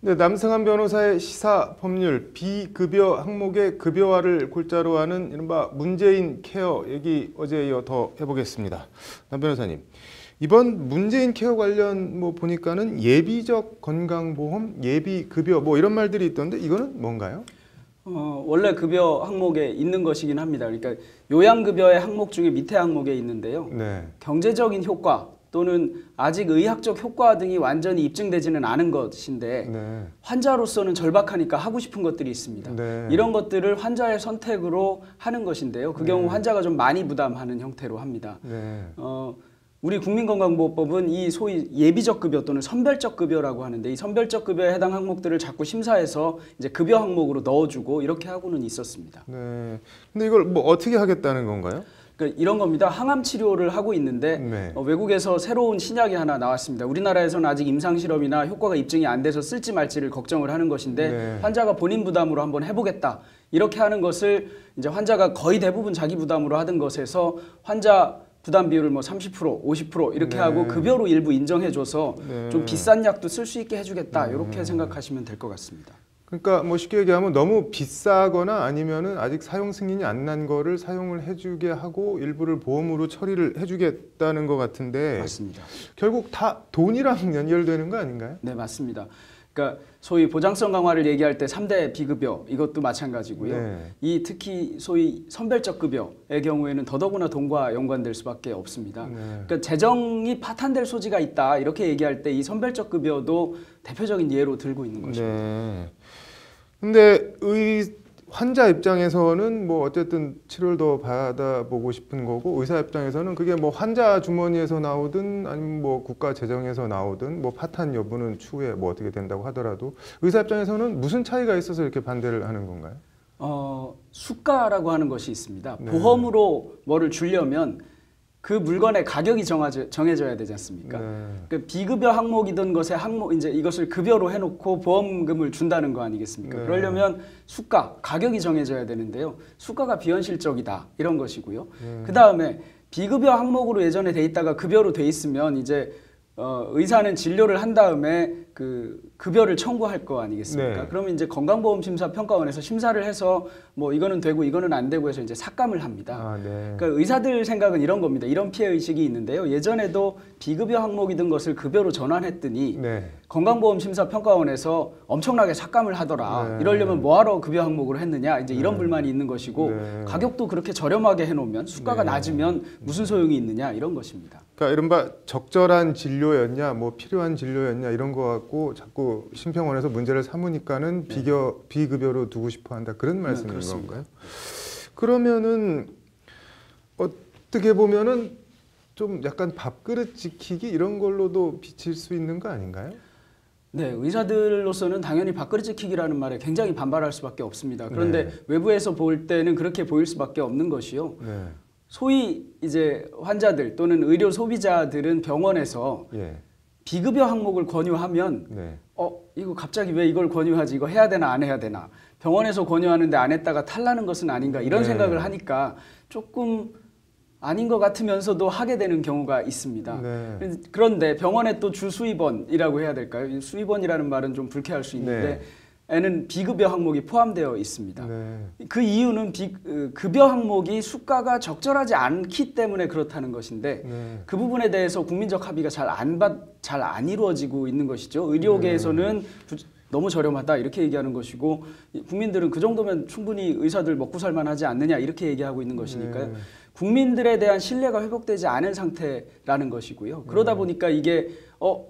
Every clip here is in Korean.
네, 남승환 변호사의 시사 법률 비급여 항목의 급여화를 골자로 하는 이른바 문재인 케어 얘기 어제에 이어 더 해보겠습니다. 남 변호사님, 이번 문재인 케어 관련 보니까는 예비적 건강보험, 예비급여 이런 말들이 있던데 이거는 뭔가요? 원래 급여 항목에 있는 것이긴 합니다. 그러니까 요양급여의 항목 중에 밑에 항목에 있는데요. 네. 경제적인 효과 또는 아직 의학적 효과 등이 완전히 입증되지는 않은 것인데 네. 환자로서는 절박하니까 하고 싶은 것들이 있습니다. 네. 이런 것들을 환자의 선택으로 하는 것인데요. 그 경우 환자가 좀 많이 부담하는 형태로 합니다. 네. 우리 국민건강보호법은 이 소위 예비적 급여 또는 선별적 급여라고 하는데 이 선별적 급여에 해당 항목들을 자꾸 심사해서 이제 급여 항목으로 넣어주고 이렇게 하고는 있었습니다. 네. 근데 이걸 어떻게 하겠다는 건가요? 그러니까 이런 겁니다. 항암 치료를 하고 있는데 네. 외국에서 새로운 신약이 하나 나왔습니다. 우리나라에서는 아직 임상 실험이나 효과가 입증이 안 돼서 쓸지 말지를 걱정을 하는 것인데 네. 환자가 본인 부담으로 한번 해보겠다 이렇게 하는 것을 이제 환자가 거의 대부분 자기 부담으로 하던 것에서 환자 부담 비율을 30%, 50% 이렇게 네. 하고 급여로 일부 인정해줘서 네. 좀 비싼 약도 쓸 수 있게 해주겠다 이렇게 생각하시면 될 것 같습니다. 그러니까 쉽게 얘기하면 너무 비싸거나 아니면은 아직 사용 승인이 안 난 거를 사용을 해주게 하고 일부를 보험으로 처리를 해주겠다는 것 같은데 맞습니다. 결국 다 돈이랑 연결되는 거 아닌가요? 네, 맞습니다. 그러니까 소위 보장성 강화를 얘기할 때 3대 비급여 이것도 마찬가지고요. 네. 이 특히 소위 선별적 급여의 경우에는 더더구나 돈과 연관될 수밖에 없습니다. 네. 그러니까 재정이 파탄될 소지가 있다 이렇게 얘기할 때 이 선별적 급여도 대표적인 예로 들고 있는 것입니다. 네. 근데 환자 입장에서는 어쨌든 치료를 더 받아보고 싶은 거고 의사 입장에서는 그게 환자 주머니에서 나오든 아니면 국가 재정에서 나오든 파탄 여부는 추후에 어떻게 된다고 하더라도 의사 입장에서는 무슨 차이가 있어서 이렇게 반대를 하는 건가요? 수가라고 하는 것이 있습니다. 네. 보험으로 뭐를 주려면 그 물건의 가격이 정해져야 되지 않습니까? 네. 그러니까 비급여 항목이던 것에 이제 이것을 급여로 해놓고 보험금을 준다는 거 아니겠습니까? 네. 그러려면 수가, 가격이 정해져야 되는데요. 수가가 비현실적이다 이런 것이고요. 그 다음에 비급여 항목으로 예전에 돼 있다가 급여로 돼 있으면 이제 의사는 진료를 한 다음에 그 급여를 청구할 거 아니겠습니까? 네. 그러면 이제 건강보험심사평가원에서 심사를 해서 이거는 되고 이거는 안 되고 해서 이제 삭감을 합니다. 네. 그러니까 의사들 생각은 이런 겁니다. 이런 피해 의식이 있는데요. 예전에도 비급여 항목이던 것을 급여로 전환했더니 네. 건강보험심사평가원에서 엄청나게 삭감을 하더라. 네. 이러려면 뭐하러 급여 항목으로 했느냐. 이제 이런 불만이 있는 것이고 네. 가격도 그렇게 저렴하게 해놓으면 수가가 네. 낮으면 무슨 소용이 있느냐 이런 것입니다. 그러니까 이른바 적절한 진료였냐, 필요한 진료였냐 이런 거 갖고 자꾸 심평원에서 문제를 삼으니까는 비급여로 두고 싶어 한다 그런 말씀인 건가요? 그러면은 어떻게 보면은 좀 약간 밥그릇 지키기 이런 걸로도 비칠 수 있는 거 아닌가요? 네, 의사들로서는 당연히 밥그릇 지키기라는 말에 굉장히 반발할 수밖에 없습니다. 그런데 네. 외부에서 볼 때는 그렇게 보일 수밖에 없는 것이요. 네. 소위 이제 환자들 또는 의료 소비자들은 병원에서 예. 비급여 항목을 권유하면 네. 이거 갑자기 왜 이걸 권유하지? 이거 해야 되나 안 해야 되나? 병원에서 권유하는데 안 했다가 탈나는 것은 아닌가? 이런 네. 생각을 하니까 조금 아닌 것 같으면서도 하게 되는 경우가 있습니다. 네. 그런데 병원에 또 주수입원이라고 해야 될까요? 수입원이라는 말은 좀 불쾌할 수 있는데 에는 비급여 항목이 포함되어 있습니다. 네. 그 이유는 급여 항목이 수가가 적절하지 않기 때문에 그렇다는 것인데 네. 그 부분에 대해서 국민적 합의가 잘 안 이루어지고 있는 것이죠. 의료계에서는 너무 저렴하다 이렇게 얘기하는 것이고 국민들은 그 정도면 충분히 의사들 먹고 살만하지 않느냐 이렇게 얘기하고 있는 것이니까요. 네. 국민들에 대한 신뢰가 회복되지 않은 상태라는 것이고요. 그러다 보니까 이게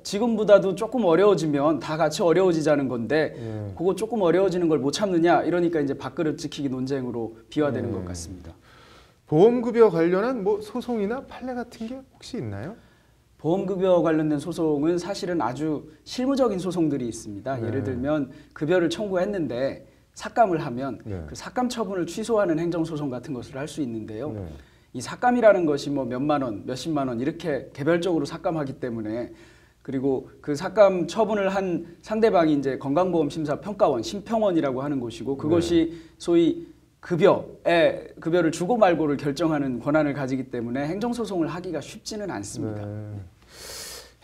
지금보다도 조금 어려워지면 다 같이 어려워지자는 건데 그거 조금 어려워지는 걸 못 참느냐 이러니까 이제 밥그릇 지키기 논쟁으로 비화되는 것 같습니다. 보험급여 관련한 소송이나 판례 같은 게 혹시 있나요? 보험급여 관련된 소송은 사실은 아주 실무적인 소송들이 있습니다. 네. 예를 들면 급여를 청구했는데 삭감을 하면 그 삭감 처분을 취소하는 행정소송 같은 것을 할 수 있는데요. 이 삭감이라는 것이 몇만 원, 몇십만 원 이렇게 개별적으로 삭감하기 때문에 그리고 그 삭감 처분을 한 상대방이 이제 건강보험심사평가원, 심평원이라고 하는 곳이고 그것이 소위 급여를 주고 말고를 결정하는 권한을 가지기 때문에 행정소송을 하기가 쉽지는 않습니다.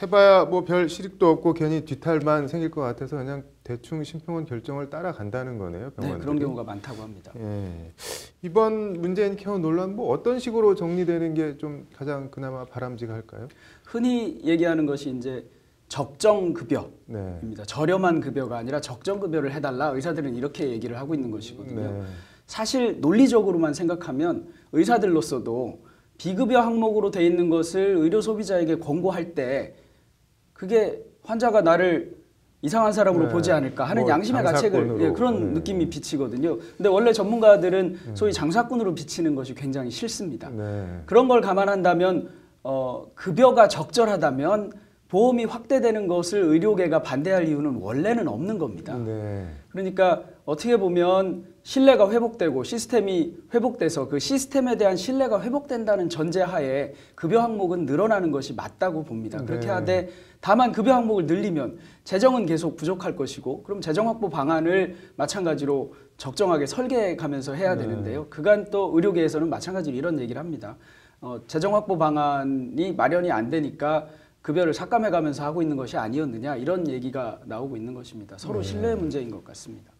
해봐야 뭐 별 실익도 없고 괜히 뒤탈만 생길 것 같아서 그냥 대충 심평원 결정을 따라간다는 거네요. 병원들이. 네, 그런 경우가 많다고 합니다. 예. 이번 문재인 케어 논란 뭐 어떤 식으로 정리되는 게 좀 가장 그나마 바람직할까요? 흔히 얘기하는 것이 이제 적정 급여입니다. 네. 저렴한 급여가 아니라 적정 급여를 해달라. 의사들은 이렇게 얘기를 하고 있는 것이거든요. 네. 사실 논리적으로만 생각하면 의사들로서도 비급여 항목으로 돼 있는 것을 의료 소비자에게 권고할 때 그게 환자가 나를 이상한 사람으로 네. 보지 않을까 하는 뭐 양심의 가책을 장사꾼으로. 그런 네. 느낌이 비치거든요. 근데 원래 전문가들은 소위 장사꾼으로 비치는 것이 굉장히 싫습니다. 네. 그런 걸 감안한다면 급여가 적절하다면 보험이 확대되는 것을 의료계가 반대할 이유는 원래는 없는 겁니다. 네. 그러니까 어떻게 보면 신뢰가 회복되고 시스템이 회복돼서 그 시스템에 대한 신뢰가 회복된다는 전제하에 급여 항목은 늘어나는 것이 맞다고 봅니다. 그렇게 네. 하되 다만 급여 항목을 늘리면 재정은 계속 부족할 것이고 그럼 재정 확보 방안을 마찬가지로 적정하게 설계해 가면서 해야 되는데요. 그간 또 의료계에서는 마찬가지로 이런 얘기를 합니다. 재정 확보 방안이 마련이 안 되니까 급여를 삭감해 가면서 하고 있는 것이 아니었느냐 이런 얘기가 나오고 있는 것입니다. 서로 신뢰의 문제인 것 같습니다.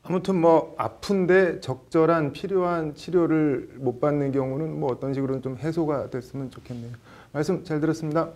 아무튼 뭐 아픈데 적절한 필요한 치료를 못 받는 경우는 뭐 어떤 식으로는 좀 해소가 됐으면 좋겠네요. 말씀 잘 들었습니다.